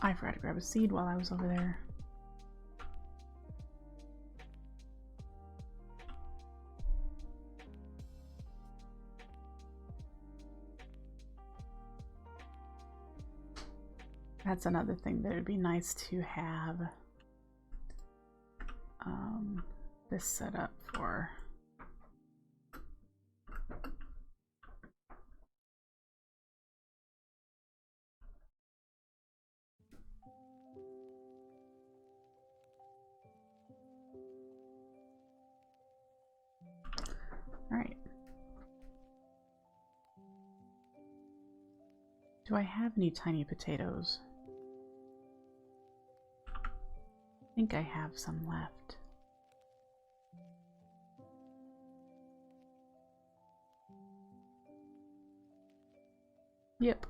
I forgot to grab a seed while I was over there. That's another thing that would be nice to have this set up for. All right. Do I have any tiny potatoes? I think I have some left. Yep.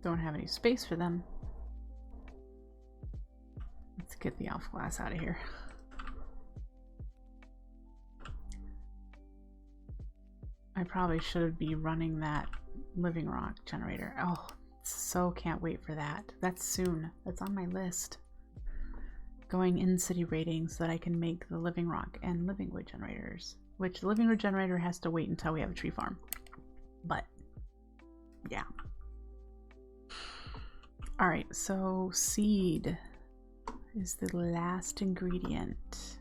Don't have any space for them. Let's get the Hourglass out of here. I probably should be running that living rock generator. Oh, so can't wait for that. That's soon. That's on my list. Going in city rating so that I can make the living rock and living wood generators. Which the living wood generator has to wait until we have a tree farm. But yeah. Alright, so seed is the last ingredient.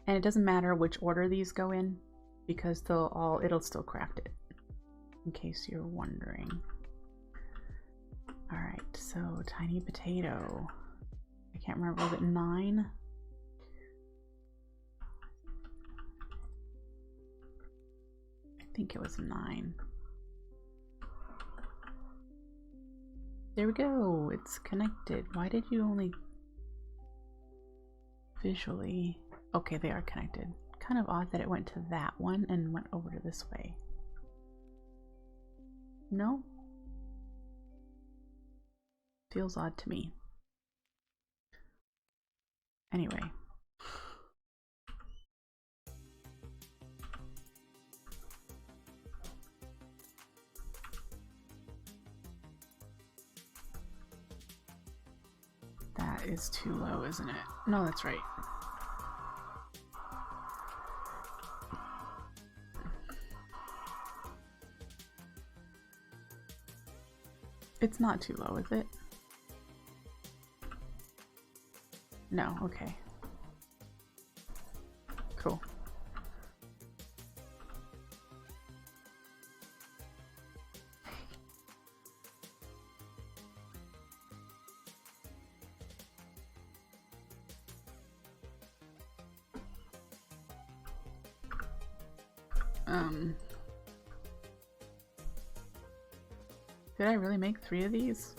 And it doesn't matter which order these go in, because it'll still craft it, in case you're wondering. Alright, so tiny potato. I can't remember, was it 9? I think it was 9. There we go, it's connected. Why did you only visually? Okay, they are connected. Kind of odd that it went to that one and went over to this way. No? Feels odd to me. Anyway. That is too low, isn't it? No, that's right. It's not too low, is it? No, okay. Cool. Did I really make 3 of these?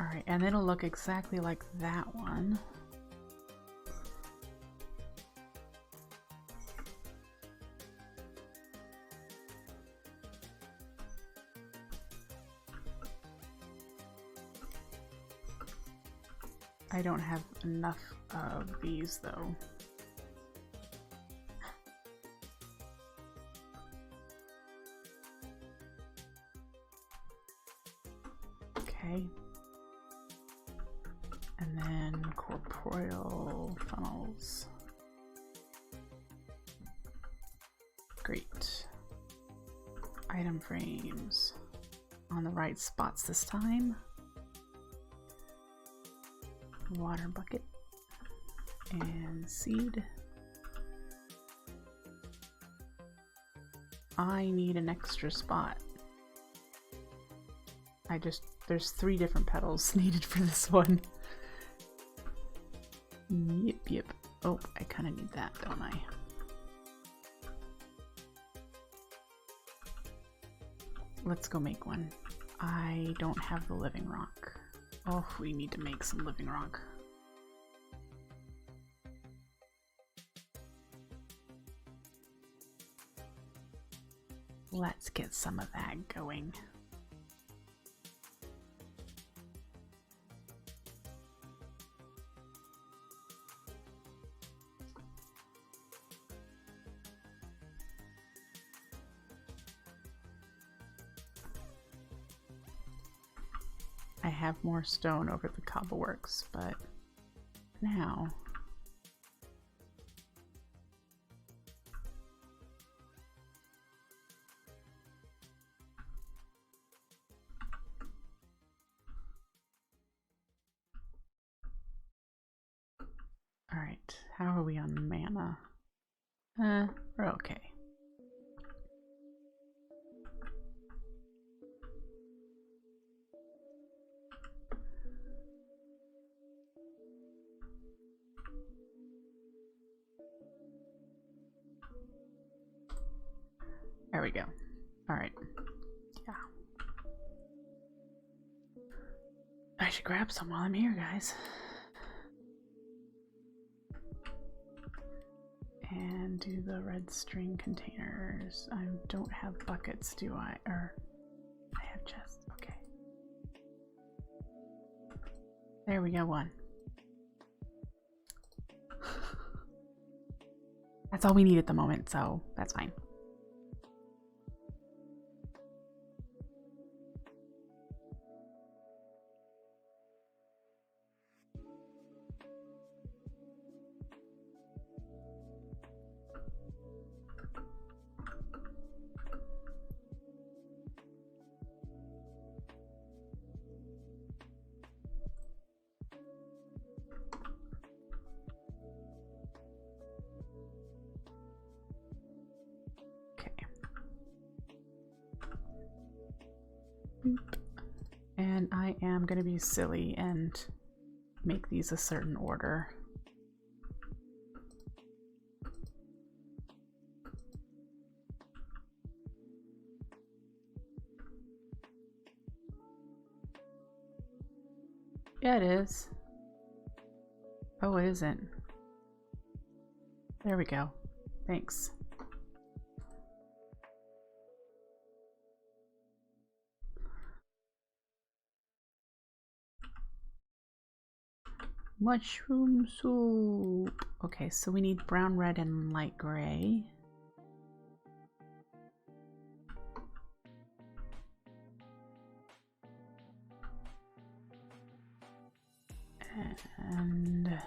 Alright, and it'll look exactly like that one. I don't have enough of these though. Okay. And then corporeal funnels. Great. Item frames on the right spots this time. Water bucket and seed. I need an extra spot. There's 3 different petals needed for this one. Yep. Oh, I kind of need that, don't I? Let's go make one. I don't have the living rock. Oh, we need to make some living rock. Let's get some of that going. I have more stone over the cobbleworks, but now all right, how are we on mana? We're okay. There we go. All right. Yeah. I should grab some while I'm here, guys. And do the red string containers. I don't have buckets, do I? Or I have chests. Okay. There we go, one. That's all we need at the moment, so that's fine. And I am going to be silly and make these a certain order. Yeah, it is. Oh, it isn't. There we go. Thanks. Mushroom soup. Okay, so we need brown, red, and light gray. And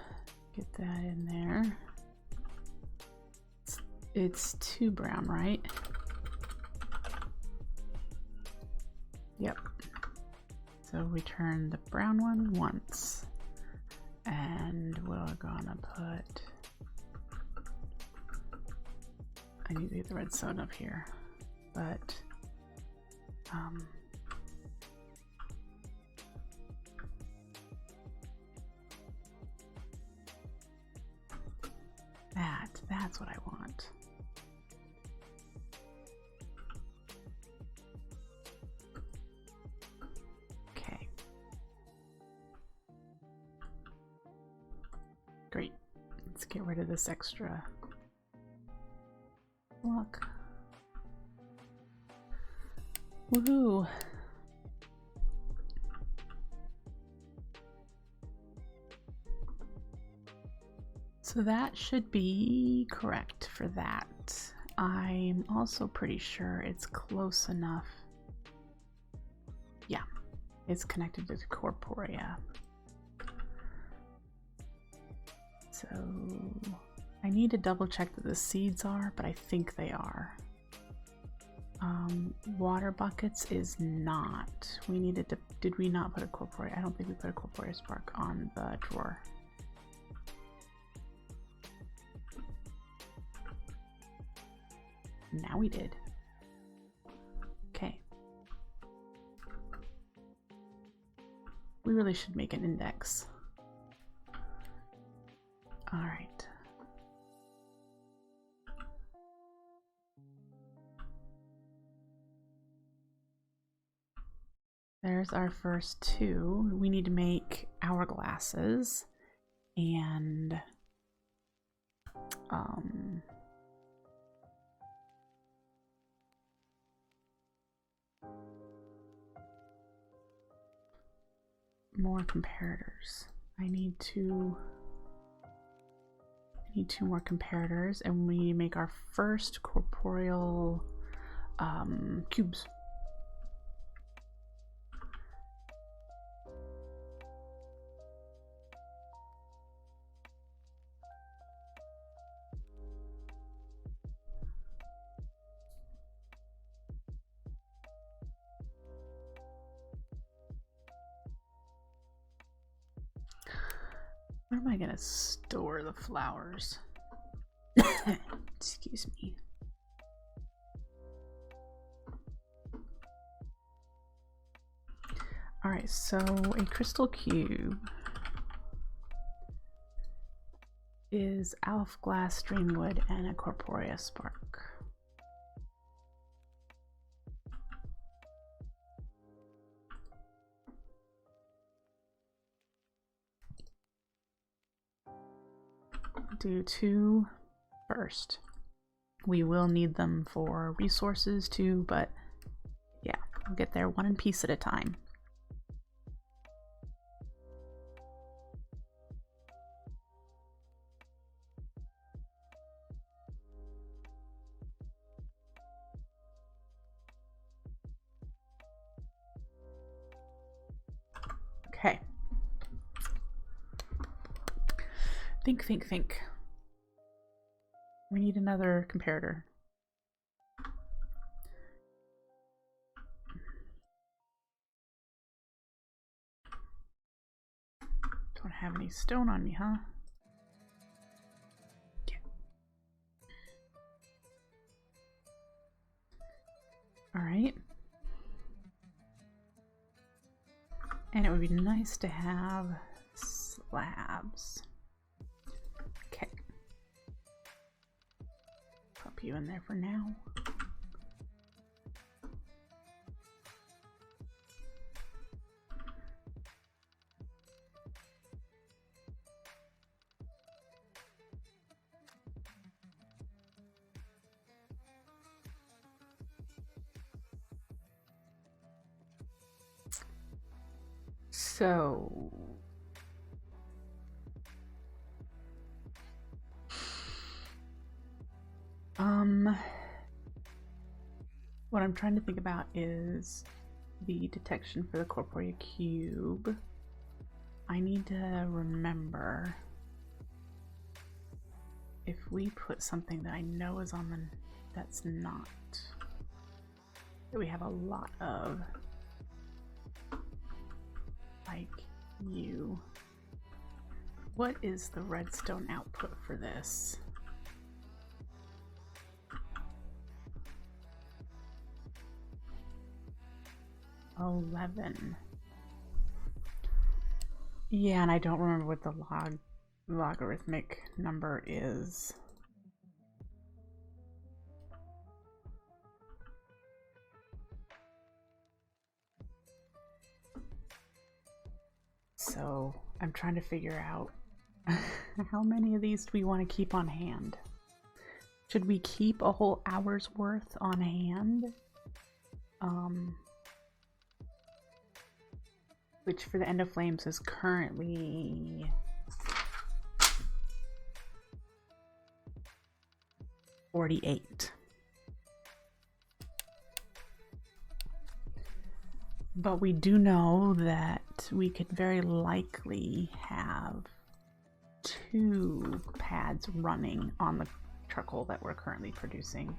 get that in there. It's 2 brown, right? Yep. So we turn the brown one once. And we're gonna put, I need to get the redstone up here, but that's what I want. Okay. Great. Let's get rid of this extra block. Woohoo! So that should be correct for that. I'm also pretty sure it's close enough. Yeah, it's connected to the corporea. So I need to double check that the seeds are, but I think they are. Water buckets is not. We needed to, did we not put a corporea? I don't think we put a corporea spark on the drawer. Now we did. Okay. We really should make an index. All right. There's our first 2. We need to make hourglasses and more comparators. I need 2 more comparators, and we make our first corporeal cubes. Where am I gonna store the flowers? Excuse me. Alright, so a crystal cube is Hourglass, Dreamwood, and a Corporea Spark. Do 2 first. We will need them for resources too, but yeah, we'll get there one piece at a time. Okay. Think. We need another comparator. Don't have any stone on me, huh? Yeah. All right. And it would be nice to have slabs. Okay. Pop you in there for now. So what I'm trying to think about is the detection for the Corporea cube. I need to remember if we put something that I know is on the that's not that we have a lot of, like you. What is the redstone output for this? $11. Yeah, and I don't remember what the logarithmic number is. So I'm trying to figure out how many of these do we want to keep on hand? Should we keep a whole hour's worth on hand? Which for the Endoflames is currently 48. But we do know that we could very likely have 2 pads running on the charcoal that we're currently producing.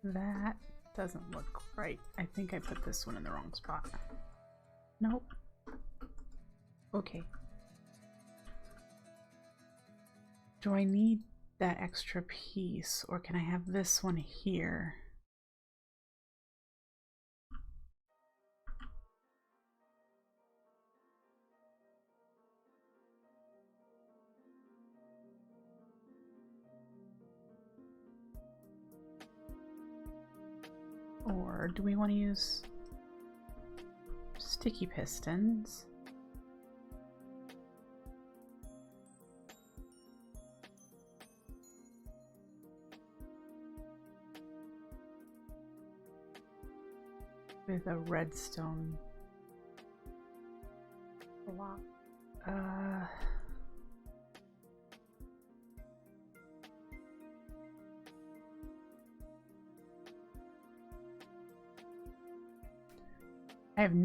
That doesn't look right. I think I put this one in the wrong spot. Nope. Okay. Do I need that extra piece, or can I have this one here? Or do we want to use sticky pistons. With a redstone block.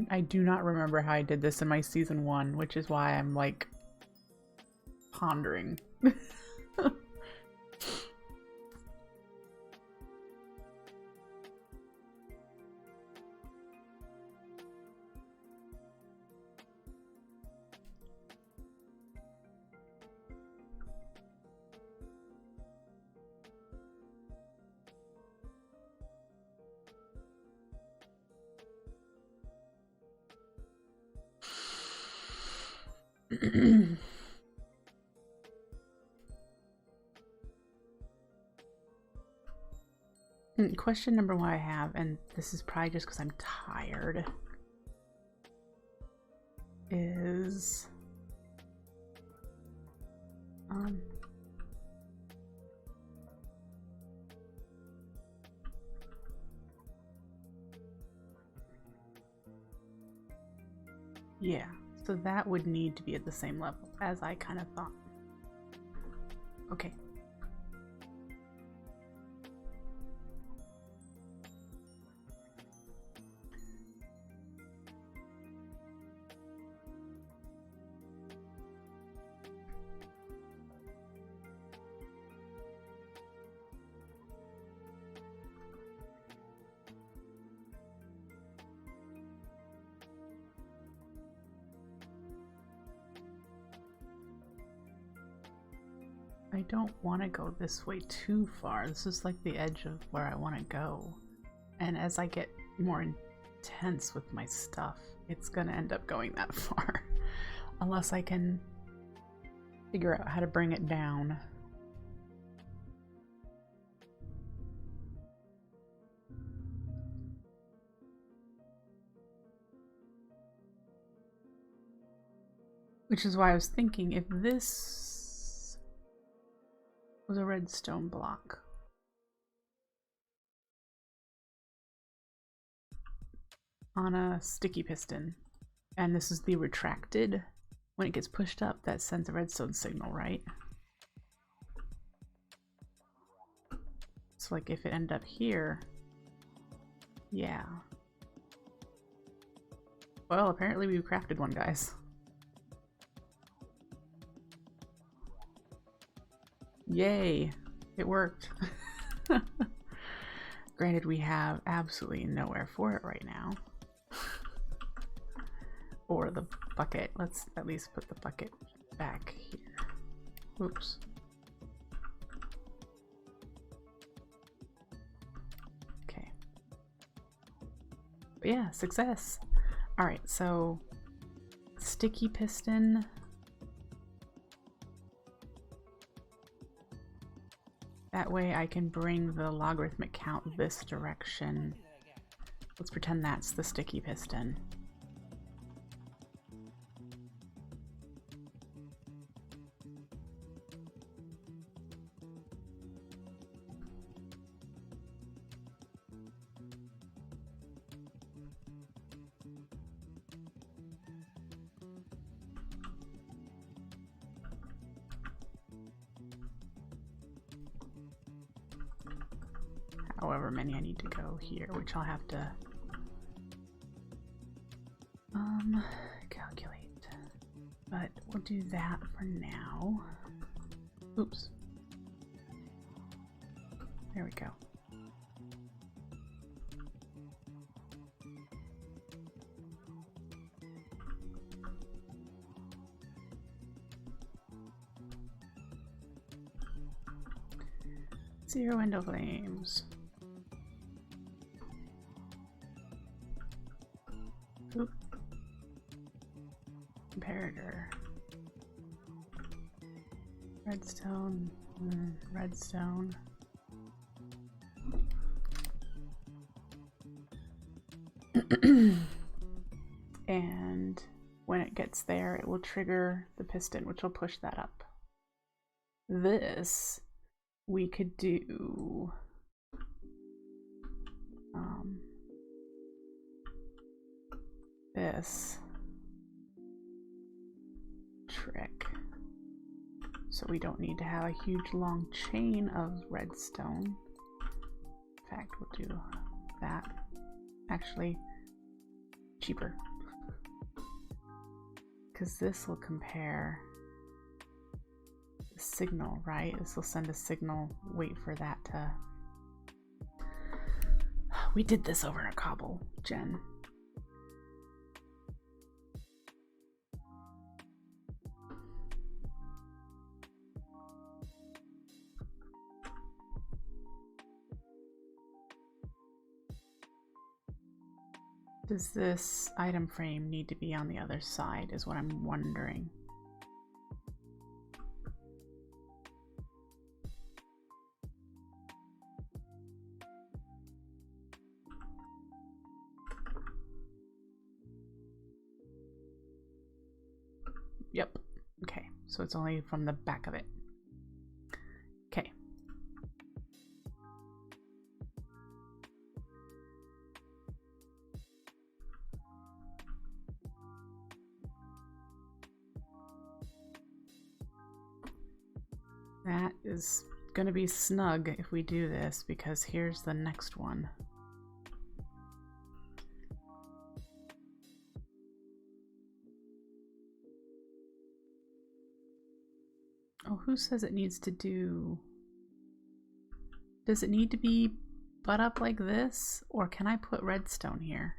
I do not remember how I did this in my season 1, which is why I'm like pondering. Question number one I have, and this is probably just because I'm tired, is yeah, so that would need to be at the same level as I kind of thought. Okay. I don't want to go this way too far. This is like the edge of where I want to go. And as I get more intense with my stuff, it's going to end up going that far. Unless I can figure out how to bring it down. Which is why I was thinking, if this was a redstone block, on a sticky piston, and this is the retracted, when it gets pushed up, that sends a redstone signal, right? So like if it ended up here, yeah. Well, apparently we crafted one, guys. Yay! It worked. Granted, we have absolutely nowhere for it right now. Or the bucket. Let's at least put the bucket back here. Oops. Okay. But yeah, success! Alright, so sticky piston. That way I can bring the logarithmic count this direction. Let's pretend that's the sticky piston. However many I need to go here, which I'll have to calculate. But we'll do that for now. Oops. There we go. Zero Endoflames. Oop. Comparator. Redstone. Redstone. And when it gets there, it will trigger the piston, which will push that up. This we could do this trick, so we don't need to have a huge long chain of redstone. In fact, we'll do that. Actually, cheaper, because this will compare the signal, right? This will send a signal. Wait for that to... We did this over a cobble gen. Does this item frame need to be on the other side is what I'm wondering. Yep. Okay, so it's only from the back of it. Okay. That is going to be snug if we do this, because here's the next one. Oh, who says it needs to do... Does it need to be butt up like this? Or can I put redstone here?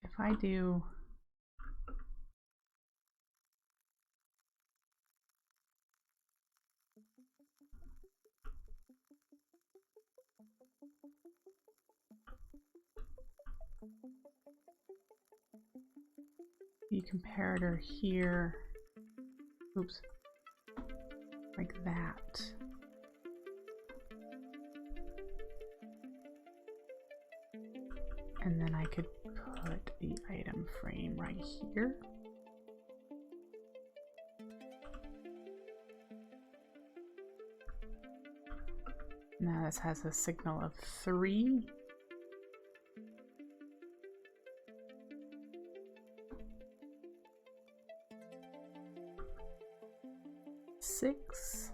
If I do... the comparator here, oops, like that. And then I could put the item frame right here. Now this has a signal of 3. Six.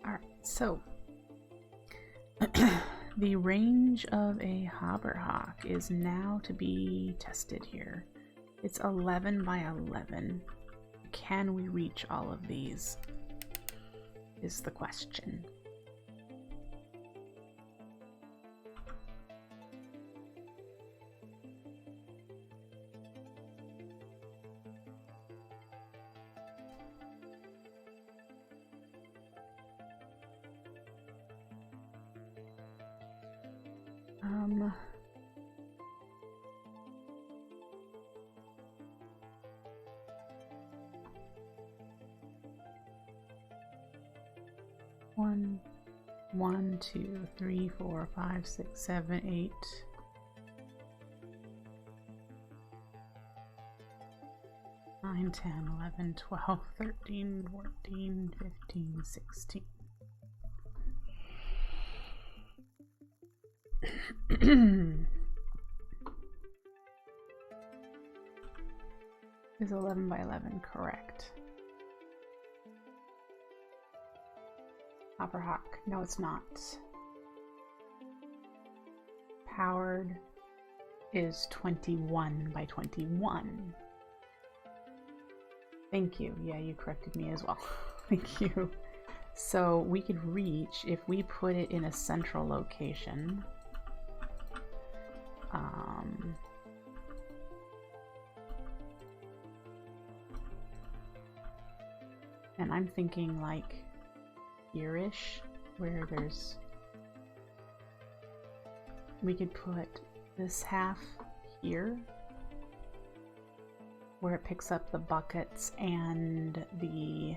All right, so the range of a Hourglass is now to be tested here. It's 11 by 11. Can we reach all of these? Is the question. One, 2, 3, 4, 5, 6, 7, 8. 9, 10, 11, 12, 13, 14, 15, 16. Is 11 by 11 correct? Hopper Hawk. No, it's not. Powered is 21 by 21. Thank you. Yeah, you corrected me as well. Thank you. So we could reach, if we put it in a central location, and I'm thinking like here-ish. where there's... We could put this half here, where it picks up the buckets and the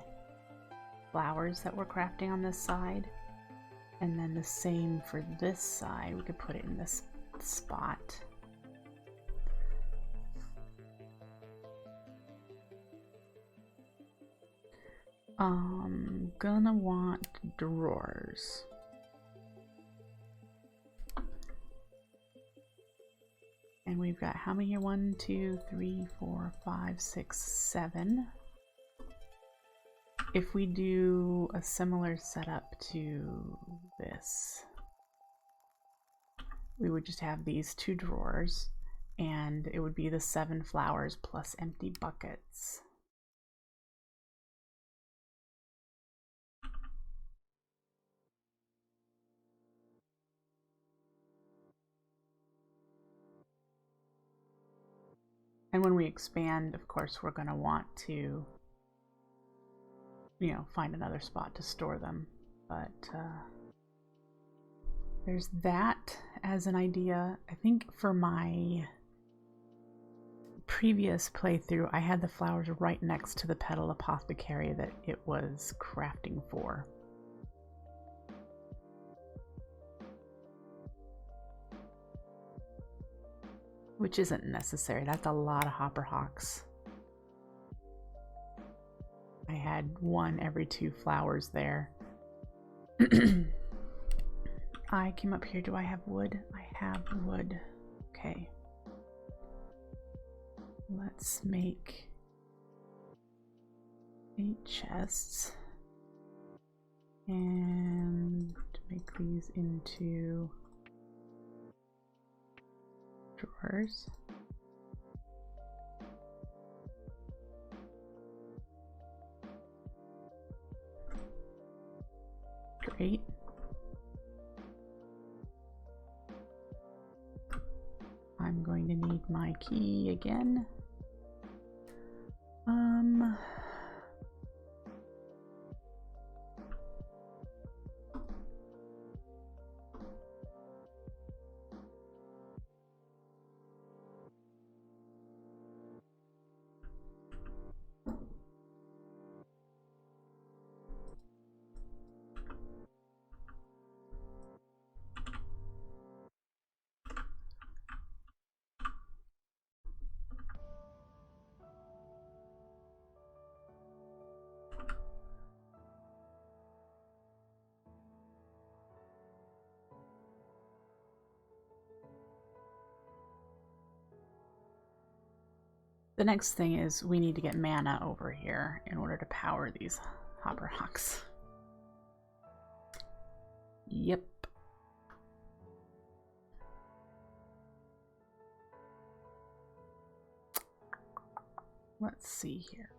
flowers that we're crafting on this side. And then the same for this side. We could put it in this spot. Gonna want drawers. And we've got how many here? 1, 2, 3, 4, 5, 6, 7. If we do a similar setup to this, we would just have these 2 drawers, and it would be the 7 flowers plus empty buckets. And when we expand, of course, we're going to want to, you know, find another spot to store them. But there's that as an idea. I think for my previous playthrough, I had the flowers right next to the petal apothecary that it was crafting for. Which isn't necessary. That's a lot of hopper hawks. I had 1 every 2 flowers there. I came up here. Do I have wood? I have wood. Okay. Let's make 8 chests. And make these into drawers. Great. I'm going to need my key again. The next thing is we need to get mana over here in order to power these hopper hawks. Yep. Let's see here.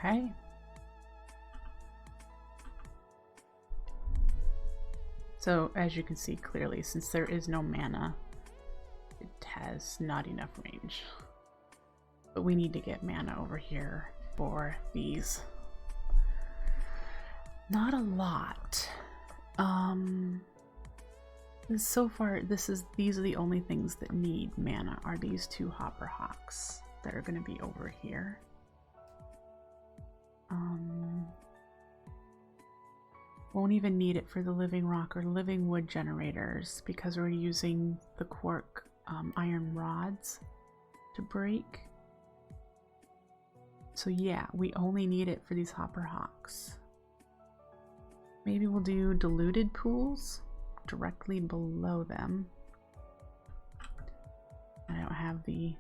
Okay. So as you can see clearly, since there is no mana, it has not enough range. But we need to get mana over here for these. Not a lot. So far, these are the only things that need mana, are these 2 hopper hawks that are going to be over here. Won't even need it for the living rock or living wood generators because we're using the quark iron rods to break. So yeah, we only need it for these hopper hawks. Maybe we'll do diluted pools directly below them. I don't have have the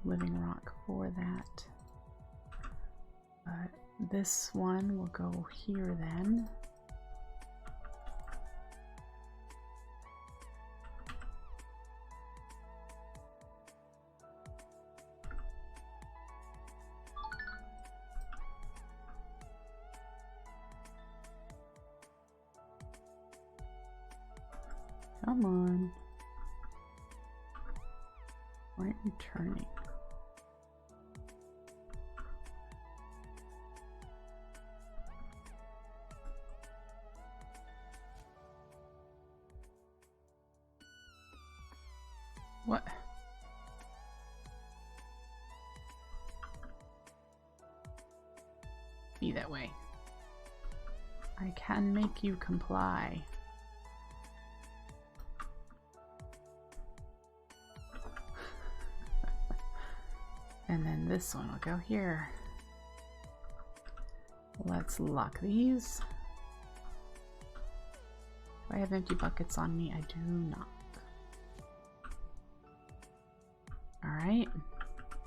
living rock for that. But this one will go here then. Come on. Why aren't you turning? What? Be that way. I can make you comply. And then this one will go here. Let's lock these. Do I have empty buckets on me? I do not. Alright.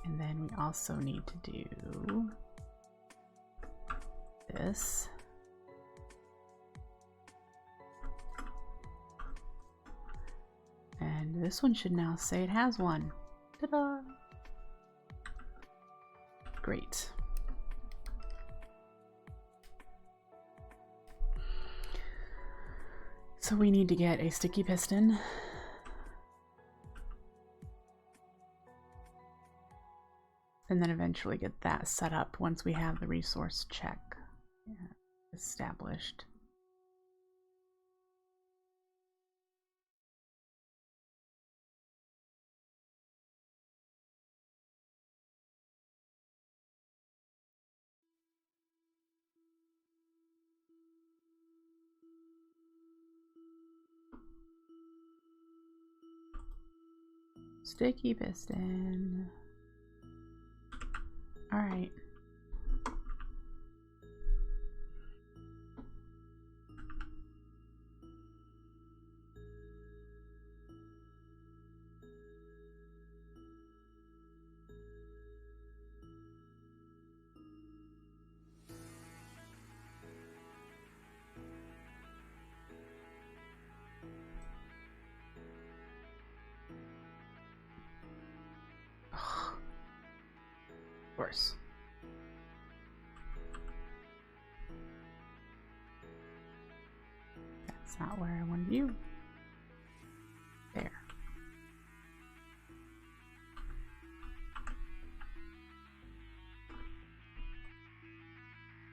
And then we also need to do this. And this one should now say it has one. Ta-da! Great. So we need to get a sticky piston. And then eventually get that set up once we have the resource check established. Sticky piston. All right. Of course. That's not where I wanted you. There.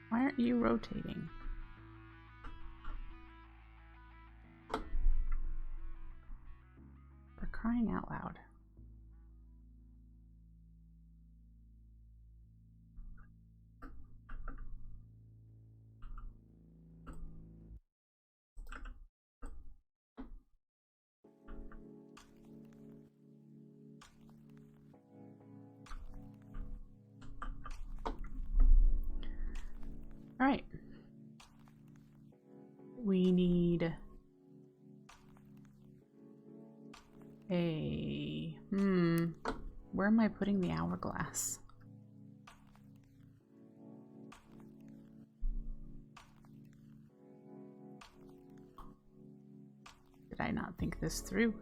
Why aren't you rotating? For crying out loud. All right. We need a where am I putting the hourglass? Did I not think this through?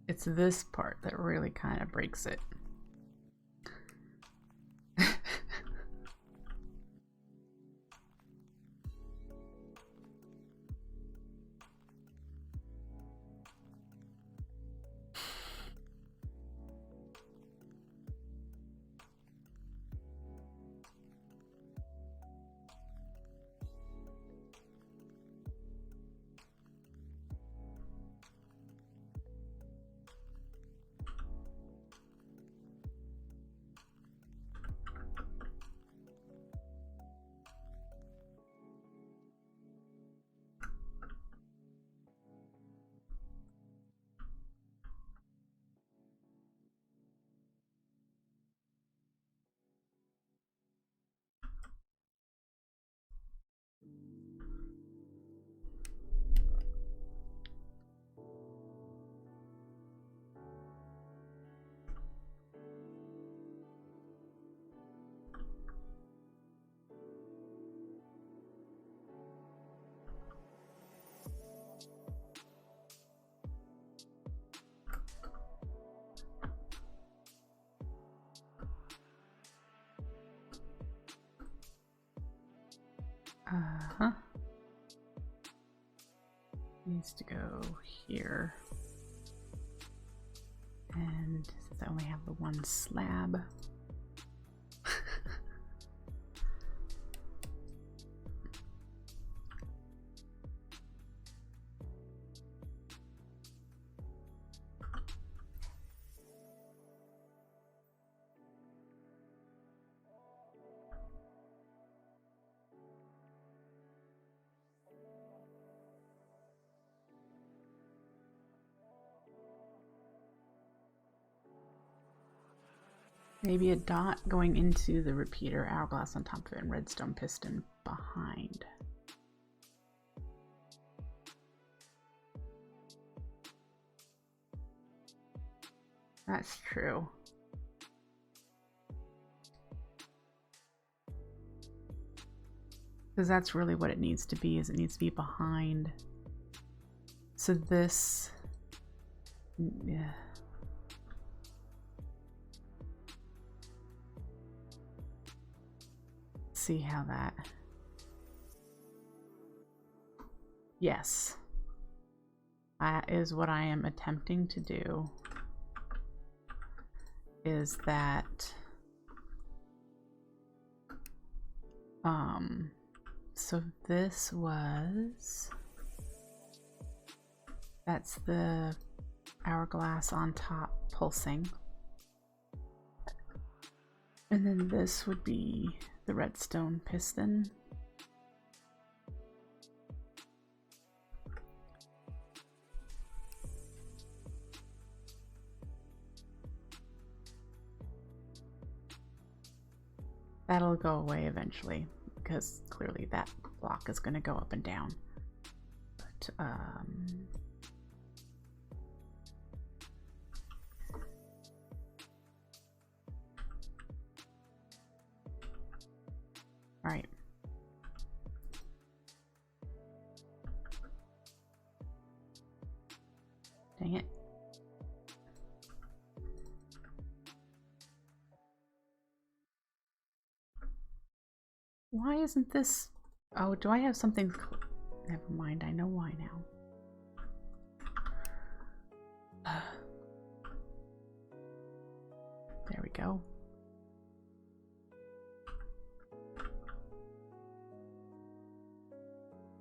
It's this part that really kind of breaks it. go here. And since I only have the one slab, maybe a dot going into the repeater, hourglass on top of it, and redstone piston behind. That's true. Because that's really what it needs to be, is it needs to be behind. So this, yeah. See how that, yes, that is what I am attempting to do, is that so this was, that's the hourglass on top pulsing, and then this would be the redstone piston. That'll go away eventually, because clearly that block is going to go up and down. But all right. Dang it. Why isn't this? Oh, do I have something? Never mind, I know why now. There we go.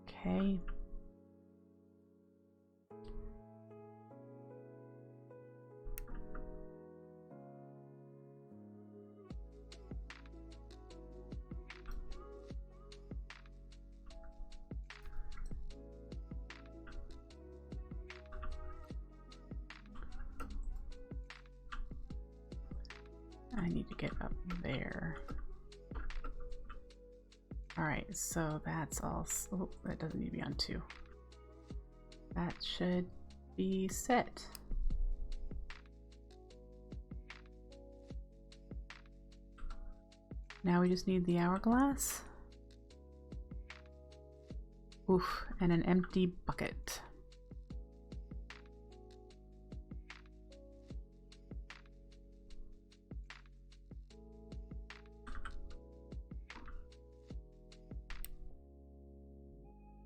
Okay. I need to get up there. All right, so that's all. Oh, that doesn't need to be on 2. That should be set. Now we just need the hourglass. Oof, and an empty bucket.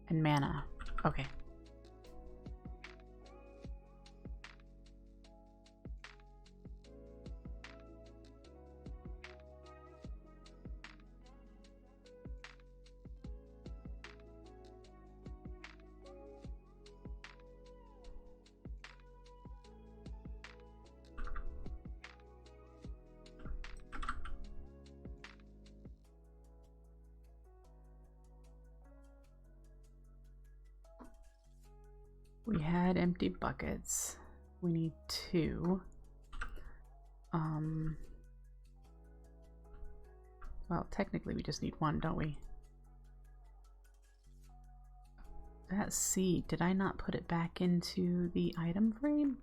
And mana. Okay. We had empty buckets. We need 2. Well, technically we just need 1, don't we? That seed, did I not put it back into the item frame?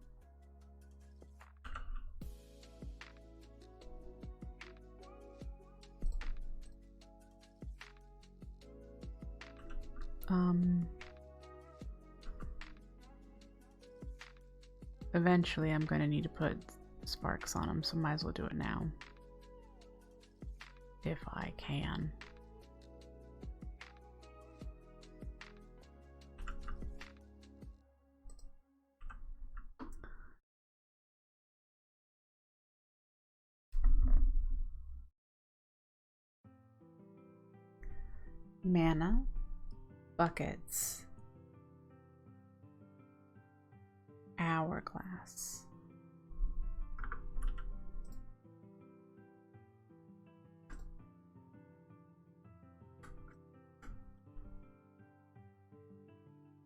Eventually I'm going to need to put sparks on them, so might as well do it now. If I can. mana, buckets, hourglass.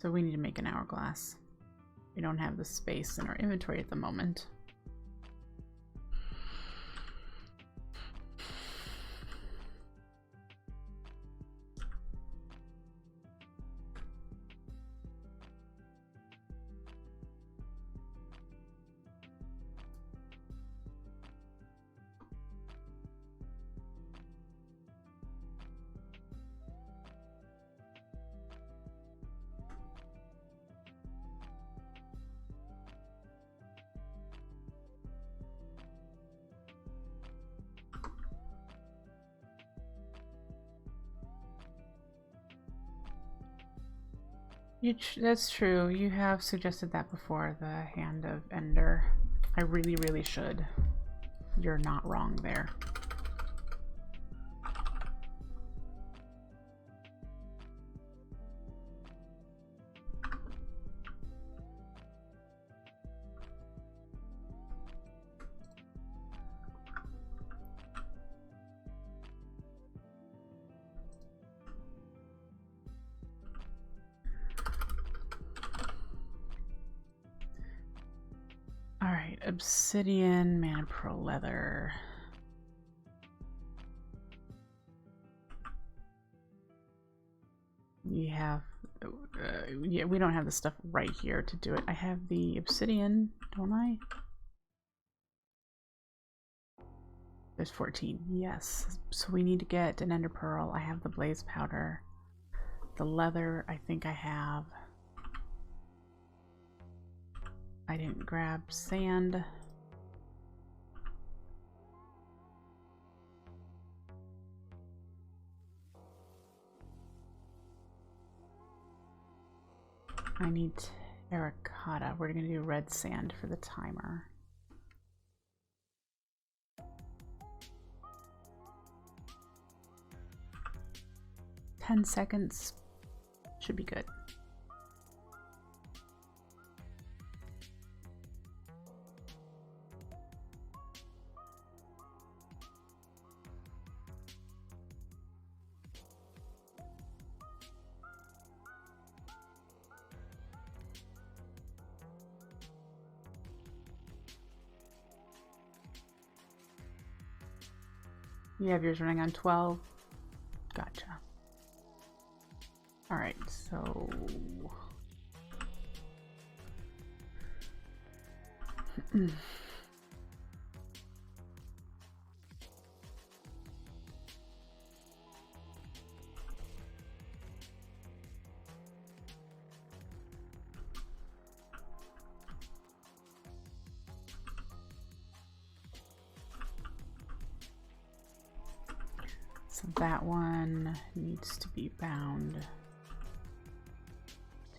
So we need to make an hourglass. We don't have the space in our inventory at the moment. That's true. You have suggested that before, the Hand of Ender. I really, really should. You're not wrong there. Alright, obsidian, mana pearl leather. We have, yeah, we don't have the stuff right here to do it. I have the obsidian, don't I? There's 14, yes. So we need to get an ender pearl. I have the blaze powder. The leather, I think I have. I didn't grab sand. I need terracotta. We're going to do red sand for the timer. $10 seconds should be good. You have yours running on 12. Gotcha. All right, so so that one needs to be bound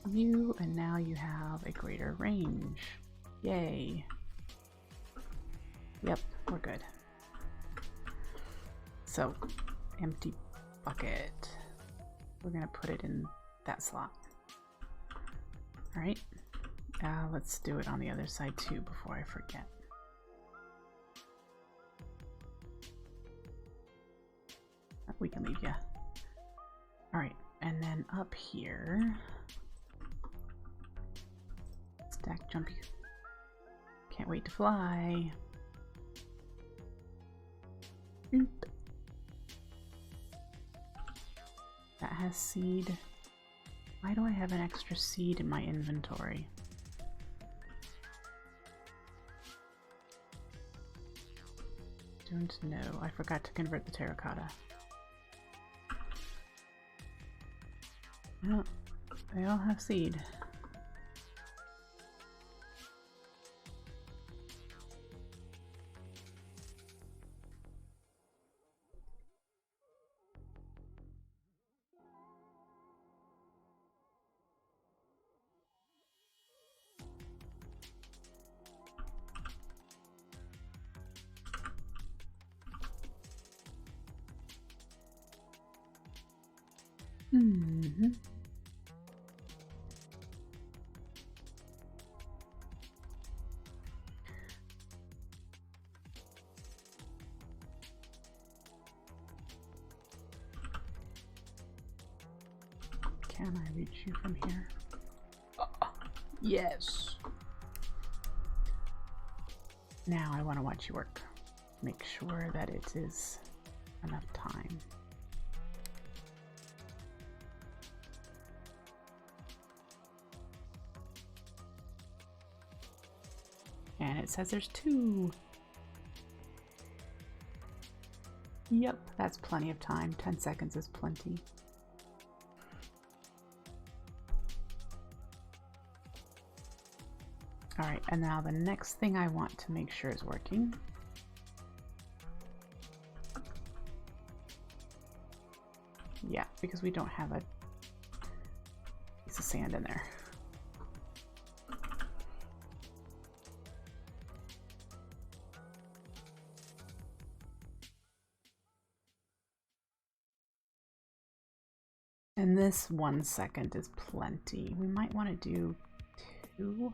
to you, and now you have a greater range. Yay. Yep, we're good. So, empty bucket. We're gonna put it in that slot. All right, let's do it on the other side too before I forget. We can leave you. All right, and then up here, stack jumpy. Can't wait to fly. Oop. That has seed. Why do I have an extra seed in my inventory? Don't know. I forgot to convert the terracotta. Oh, they all have seed. Mm-hmm. Can I reach you from here? Yes. Now I want to watch you work. Make sure that it is enough time. And it says there's 2. Yep, that's plenty of time. 10 seconds is plenty. All right, and now the next thing I want to make sure is working. Yeah, because we don't have a piece of sand in there. And this 1 second is plenty. We might want to do 2.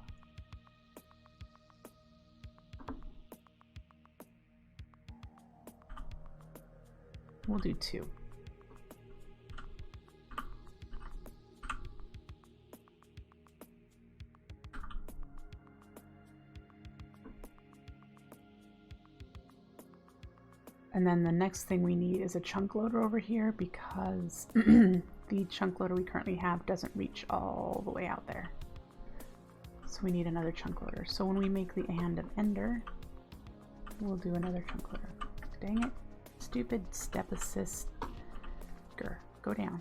We'll do 2. And then the next thing we need is a chunk loader over here because the chunk loader we currently have doesn't reach all the way out there. So we need another chunk loader. So when we make the Hand of Ender, we'll do another chunk loader. Dang it. Stupid step assist. Go down.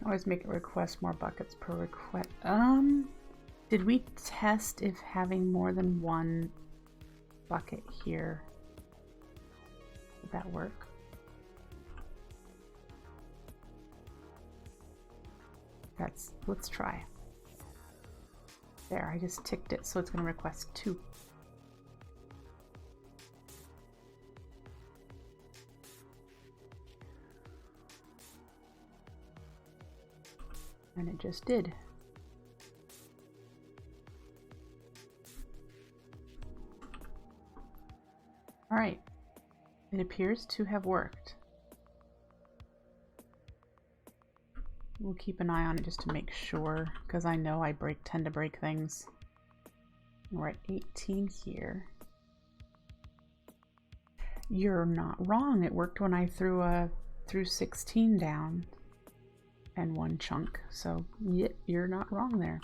Always make it request more buckets per request. Did we test if having more than 1 bucket here, would that work? Let's try. There, I just ticked it, so it's going to request 2. And it just did. All right, it appears to have worked. We'll keep an eye on it just to make sure, because I know I tend to break things. We're at 18 here. You're not wrong. It worked when I threw 16 down. And 1 chunk, so yeah, you're not wrong there.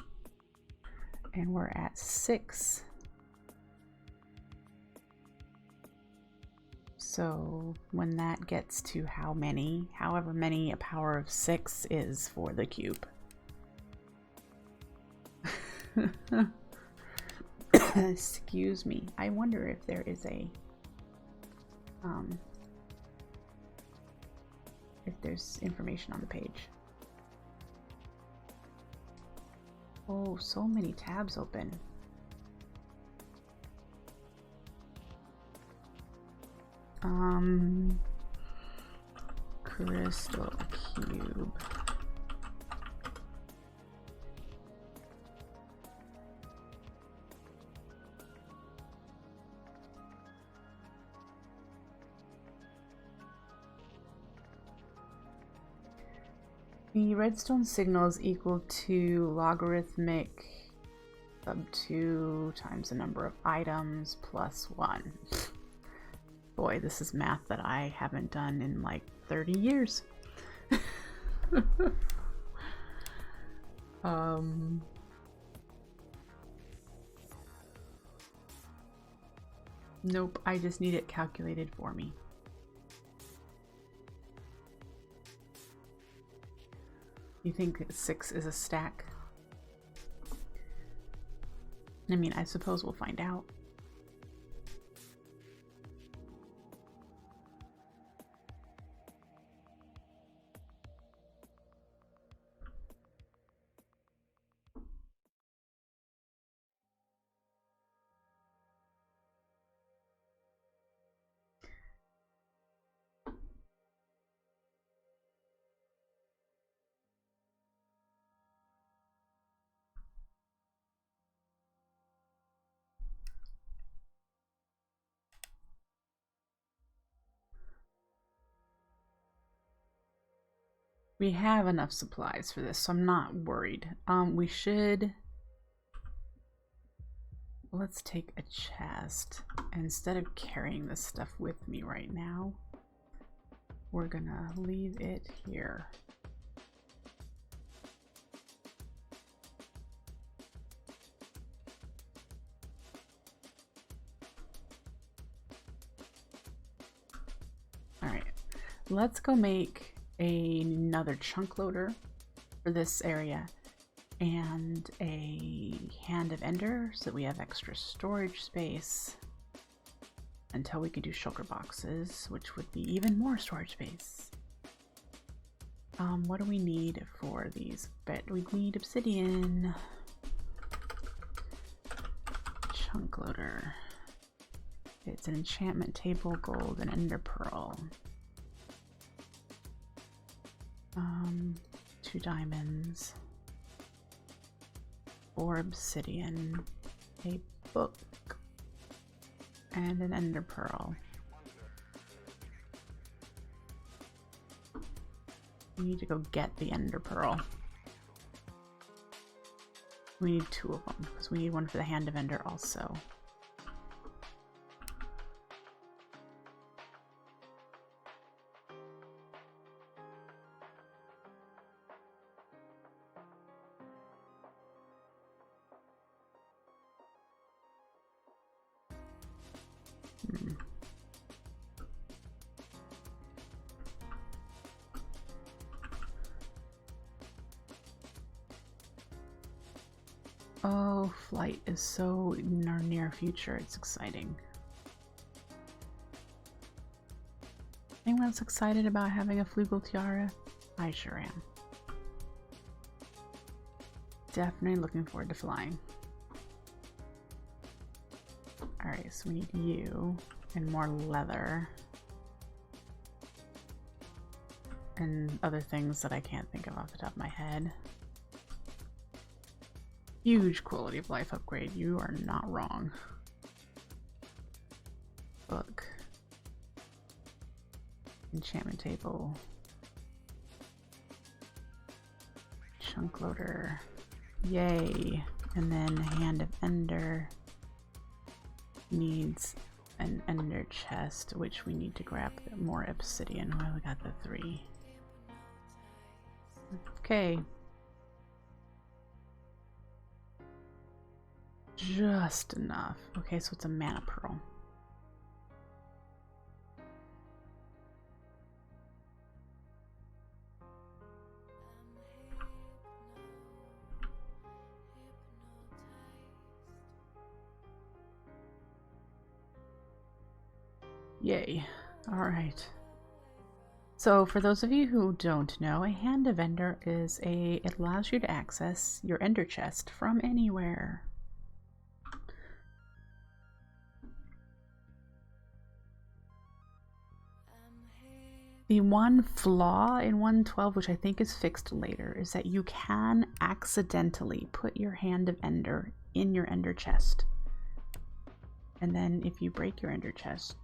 And we're at 6. So when that gets to however many a power of 6 is for the cube. Excuse me. I wonder if there is if there's information on the page. Oh, so many tabs open. Crystal cube. The redstone signal is equal to logarithmic sub 2 times the number of items plus 1. Boy, this is math that I haven't done in like 30 years. Nope, I just need it calculated for me. You think 6 is a stack? I mean, I suppose we'll find out. We have enough supplies for this, so I'm not worried. We should... Let's take a chest. Instead of carrying this stuff with me right now, we're gonna leave it here. Alright, let's go make another chunk loader for this area and a hand of ender so that we have extra storage space until we can do shulker boxes, which would be even more storage space. What do we need for these? We need obsidian, chunk loader. It's an enchantment table, gold, and ender pearl. 2 diamonds, 4 obsidian, a book, and an ender pearl. We need to go get the ender pearl. We need 2 of them because we need one for the hand of ender also. Oh, flight is so in our near future. It's exciting. Anyone else excited about having a flugel tiara? I sure am. Definitely looking forward to flying. Alright, so we need you and more leather. And other things that I can't think of off the top of my head. Huge quality of life upgrade. You are not wrong. Book. Enchantment table. Chunk loader. Yay. And then hand of ender needs an ender chest, which we need to grab more obsidian. Well, we got the 3. Okay. Just enough. Okay, so it's a mana pearl. Yay. Alright. So for those of you who don't know, a hand of ender is it allows you to access your ender chest from anywhere. The one flaw in 112, which I think is fixed later, is that you can accidentally put your hand of ender in your ender chest. And then if you break your ender chest,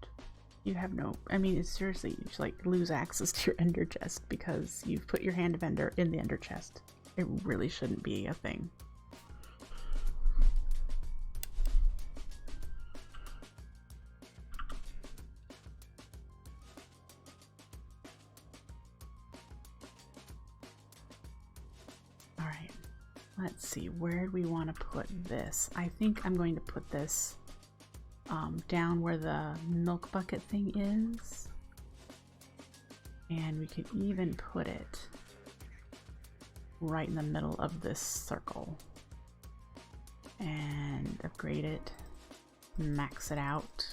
you have no, I mean, it's seriously, you just like lose access to your ender chest because you've put your hand of ender in the ender chest. It really shouldn't be a thing. Let's see, where do we want to put this? I think I'm going to put this down where the milk bucket thing is. And we could even put it right in the middle of this circle. And upgrade it, max it out.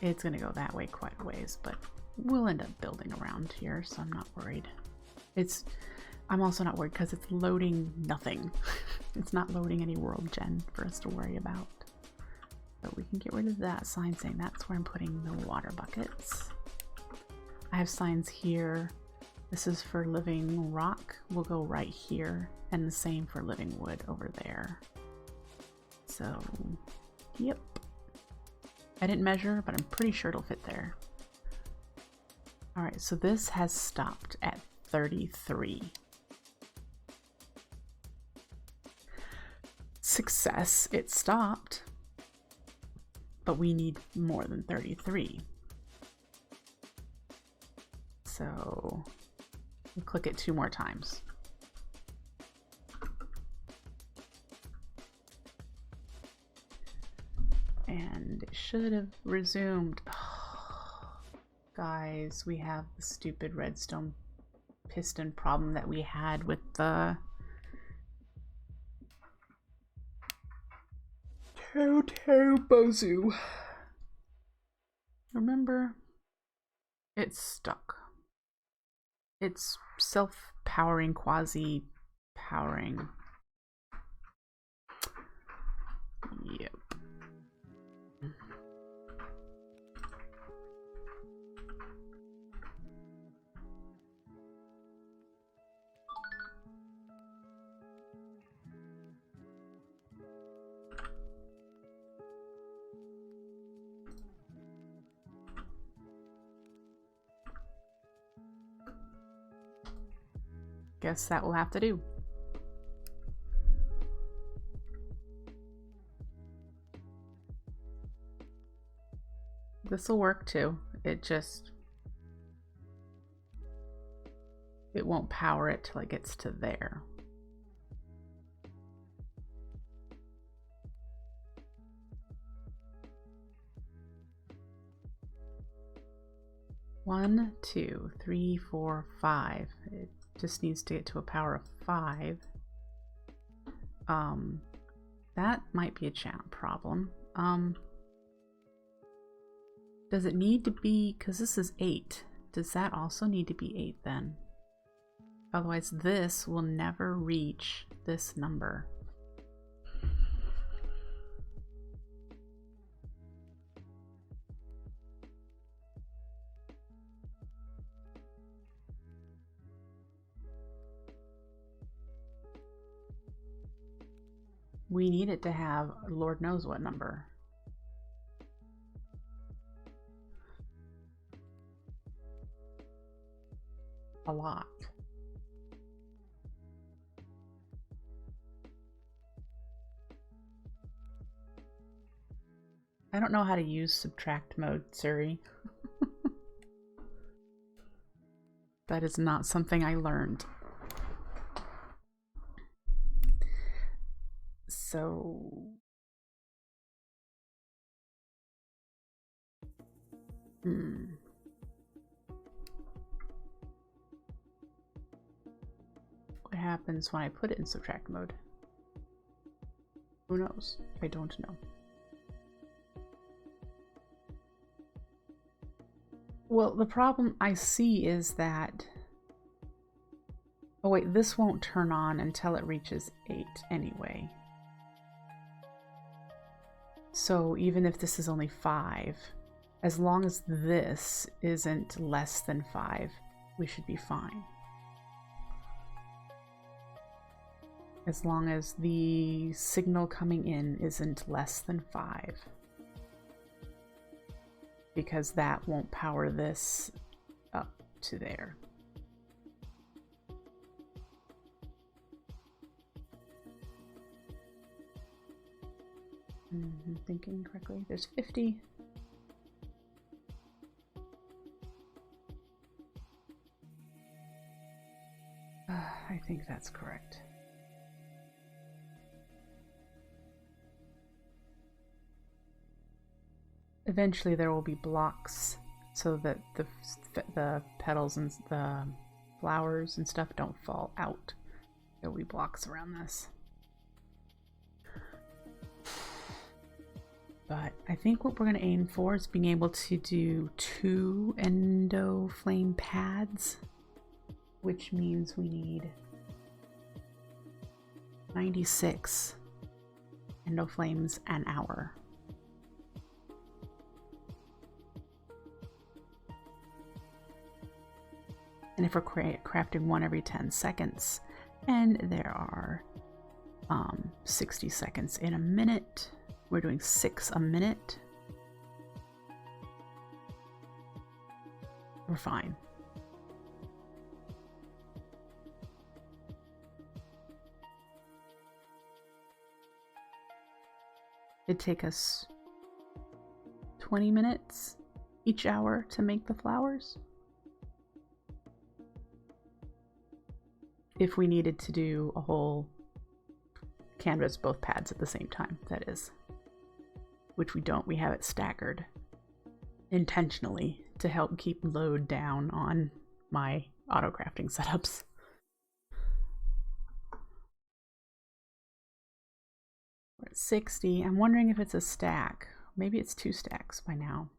It's gonna go that way quite a ways, but we'll end up building around here, so I'm not worried. I'm also not worried because it's loading nothing. It's not loading any world gen for us to worry about. But we can get rid of that sign saying that's where I'm putting the water buckets. I have signs here. This is for living rock. We'll go right here, and the same for living wood over there. So, yep. I didn't measure, but I'm pretty sure it'll fit there. All right, so this has stopped at 33. Success, it stopped, but we need more than 33. So we'll click it 2 more times. And it should have resumed. Oh, guys, we have the stupid redstone piston problem that we had with the Toto Bozu. Remember? It's stuck. It's self-powering, quasi-powering. Yep. Guess that will have to do. This will work too. It won't power it till it gets to there. One, 2, 3, 4, 5. It just needs to get to a power of 5. That might be a problem. Does it need to be, because this is 8, does that also need to be 8 then? Otherwise this will never reach this number. We need it to have Lord knows what number. A lot. I don't know how to use subtract mode, Suri. That is not something I learned. So what happens when I put it in subtract mode? Who knows? I don't know. Well, the problem I see is that, oh wait, this won't turn on until it reaches 8 anyway. So even if this is only 5, as long as this isn't less than 5, we should be fine. As long as the signal coming in isn't less than 5. Because that won't power this up to there. I'm thinking correctly. There's 50. I think that's correct. Eventually there will be blocks so that the petals and the flowers and stuff don't fall out. There'll be blocks around this. But I think what we're going to aim for is being able to do 2 Endoflame pads, which means we need 96 Endoflames an hour. And if we're crafting 1 every 10 seconds, and there are 60 seconds in a minute, we're doing 6 a minute. We're fine. It'd take us 20 minutes each hour to make the flowers. If we needed to do a whole canvas, both pads at the same time, that is. Which we don't, we have it staggered intentionally to help keep load down on my auto crafting setups. We're at 60. I'm wondering if it's a stack. Maybe it's 2 stacks by now.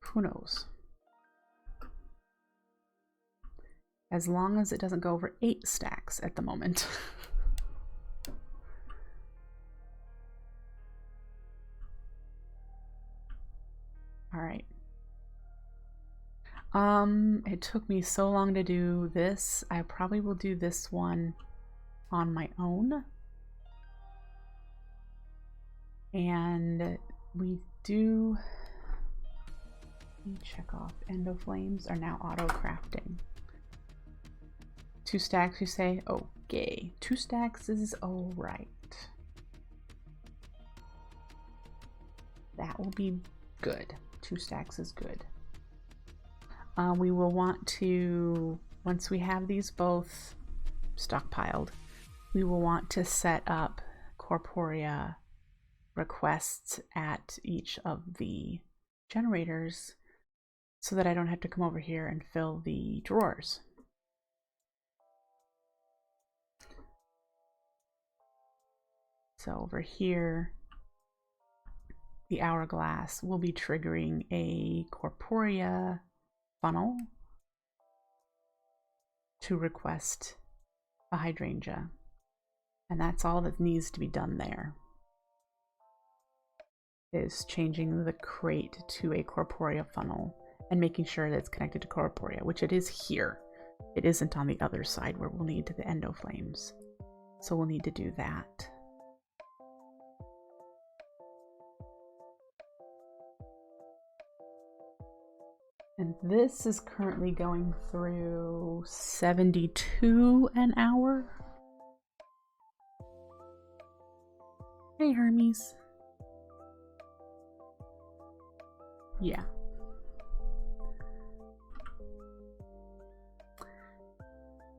Who knows? As long as it doesn't go over 8 stacks at the moment. All right. It took me so long to do this. I probably will do this one on my own. And we do, let me check off, Endoflames are now auto crafting. 2 stacks, you say? Okay. 2 stacks is all right. That will be good. 2 stacks is good. We will want to, once we have these both stockpiled, we will want to set up corporea requests at each of the generators so that I don't have to come over here and fill the drawers. So over here, the Hourglass will be triggering a corporea funnel to request a hydrangea. And that's all that needs to be done there, is changing the crate to a corporea funnel and making sure that it's connected to corporea, which it is here. It isn't on the other side where we'll need the Endoflames. So we'll need to do that. And this is currently going through 72 an hour. Hey, Hermes. Yeah.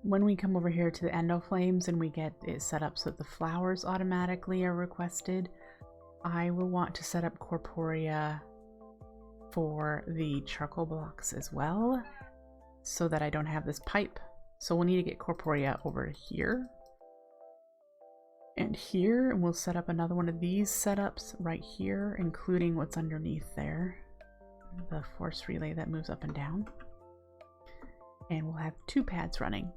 When we come over here to the Endoflames and we get it set up so that the flowers automatically are requested, I will want to set up corporea for the charcoal blocks as well, so that I don't have this pipe. So we'll need to get corporea over here and here, and we'll set up another one of these setups right here, including what's underneath there, the force relay that moves up and down, and we'll have 2 pads running.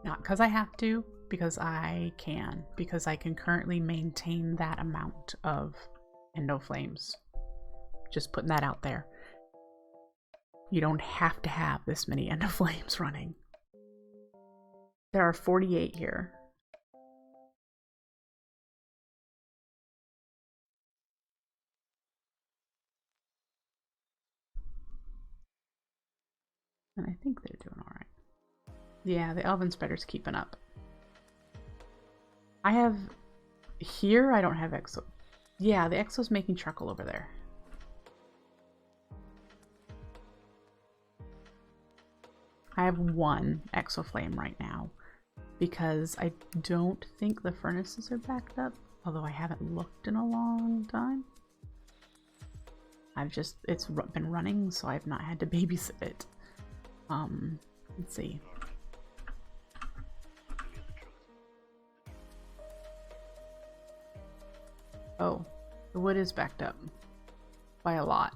Not because I have to, because I can, because I can currently maintain that amount of Endoflames. Just putting that out there. You don't have to have this many Endoflames running. There are 48 here. And I think they're doing all right. Yeah, the Elven Spreader's keeping up. I have here, I don't have Exo. Yeah, the Exo's making charcoal over there. I have 1 Exo Flame right now because I don't think the furnaces are backed up, although I haven't looked in a long time. it's been running, so I've not had to babysit it. Let's see. Oh, the wood is backed up by a lot.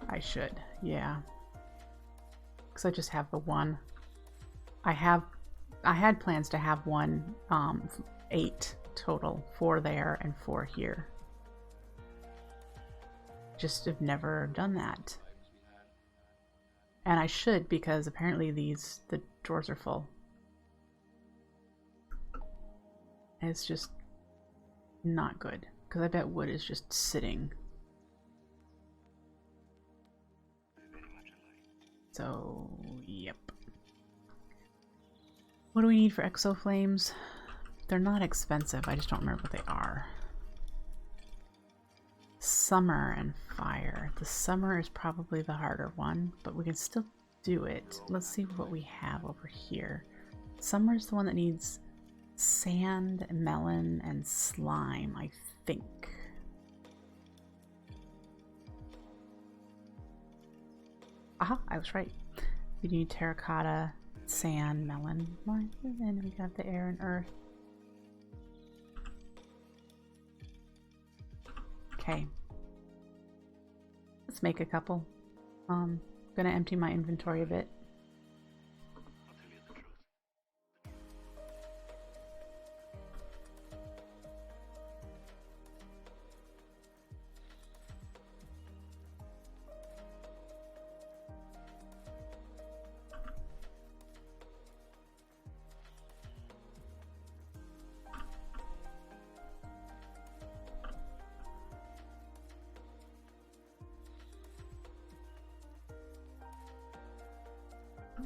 I should, yeah. Because I just have the one. I had plans to have 8 total, 4 there and 4 here. Just have never done that. And I should, because apparently the drawers are full. And it's just not good, because I bet wood is just sitting. So, yep. What do we need for Exo Flames? They're not expensive, I just don't remember what they are. Summer and fire. The summer is probably the harder one, but we can still do it. Let's see what we have over here. Summer is the one that needs sand, melon, and slime, I think. Aha, I was right. We need terracotta, sand, melon, and we got the air and earth. Okay. Let's make a couple. Gonna empty my inventory a bit.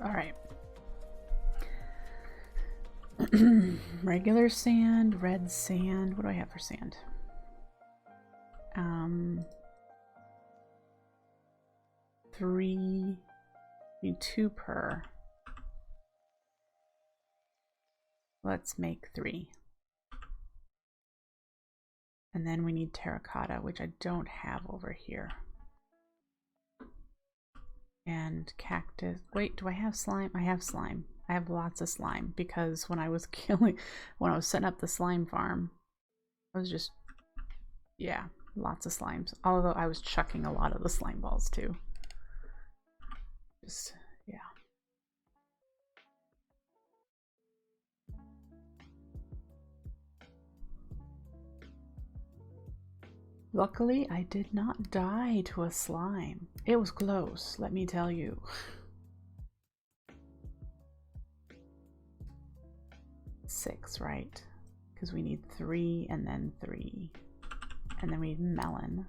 All right. Regular sand, red sand. What do I have for sand? 3, need 2 per. Let's make 3. And then we need terracotta, which I don't have over here. And cactus. Wait, do I have slime? I have slime. I have lots of slime because when I was setting up the slime farm, I was just, yeah, lots of slimes. Although I was chucking a lot of the slime balls too. Just, yeah. Luckily, I did not die to a slime. It was close, let me tell you. 6, right? Because we need 3 and then 3. And then we need melon.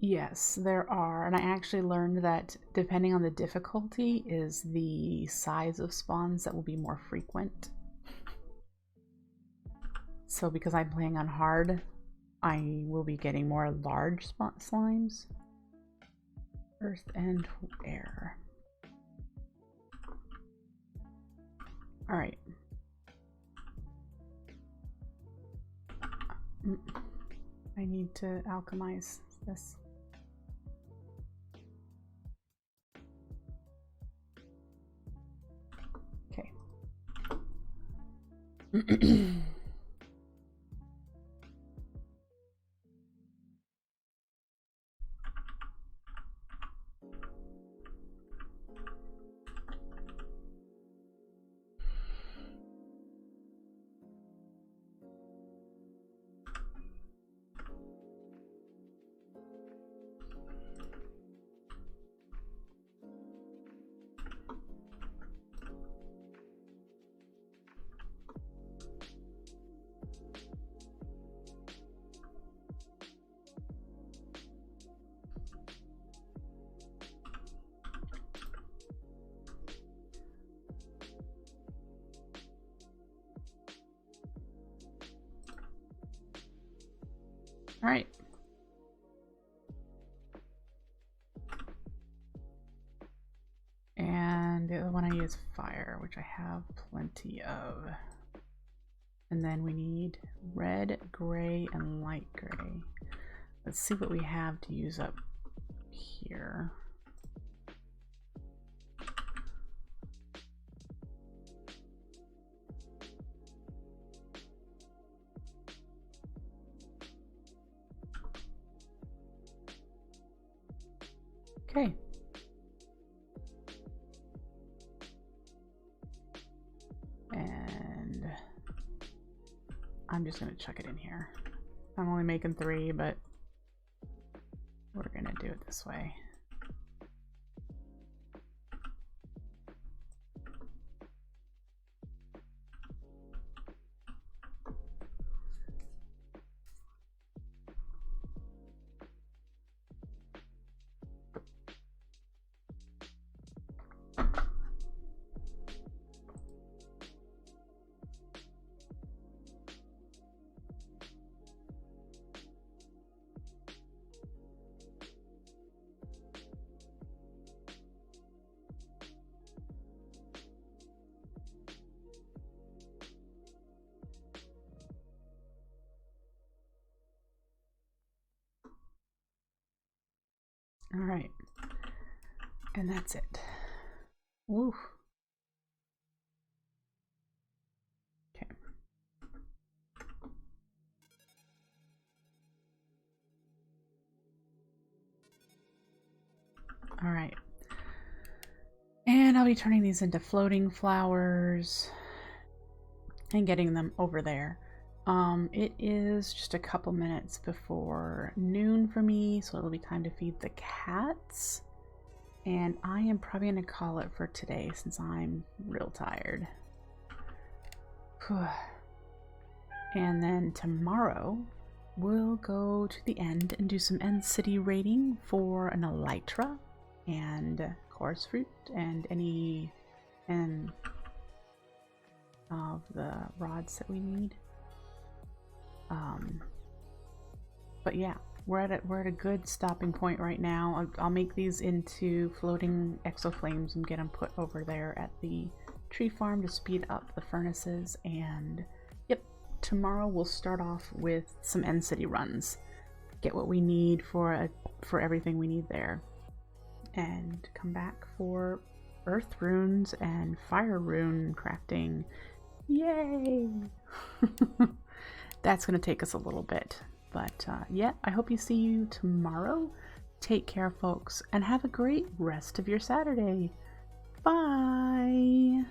Yes, there are, and I actually learned that depending on the difficulty is the size of spawns that will be more frequent. So because I'm playing on hard, I will be getting more large slimes. Earth and air. All right. I need to alchemize this. Okay. All right. And the other one I need is fire, which I have plenty of. And then we need red, gray, and light gray. Let's see what we have to use up here. Okay. And I'm just gonna chuck it in here. I'm only making 3, but we're gonna do it this way. All right, and that's it. Woo. Okay. All right. And I'll be turning these into floating flowers and getting them over there. It is just a couple minutes before noon for me, so it'll be time to feed the cats. And I am probably going to call it for today since I'm real tired. And then tomorrow we'll go to the end and do some end city raiding for an elytra and chorus fruit and any of the rods that we need. But yeah, we're at a good stopping point right now. I'll make these into floating Exo Flames and get them put over there at the tree farm to speed up the furnaces. And yep, tomorrow we'll start off with some end city runs, get what we need for everything we need there, and come back for earth runes and fire rune crafting. Yay! That's going to take us a little bit, but yeah, I hope you see you tomorrow. Take care, folks, and have a great rest of your Saturday. Bye!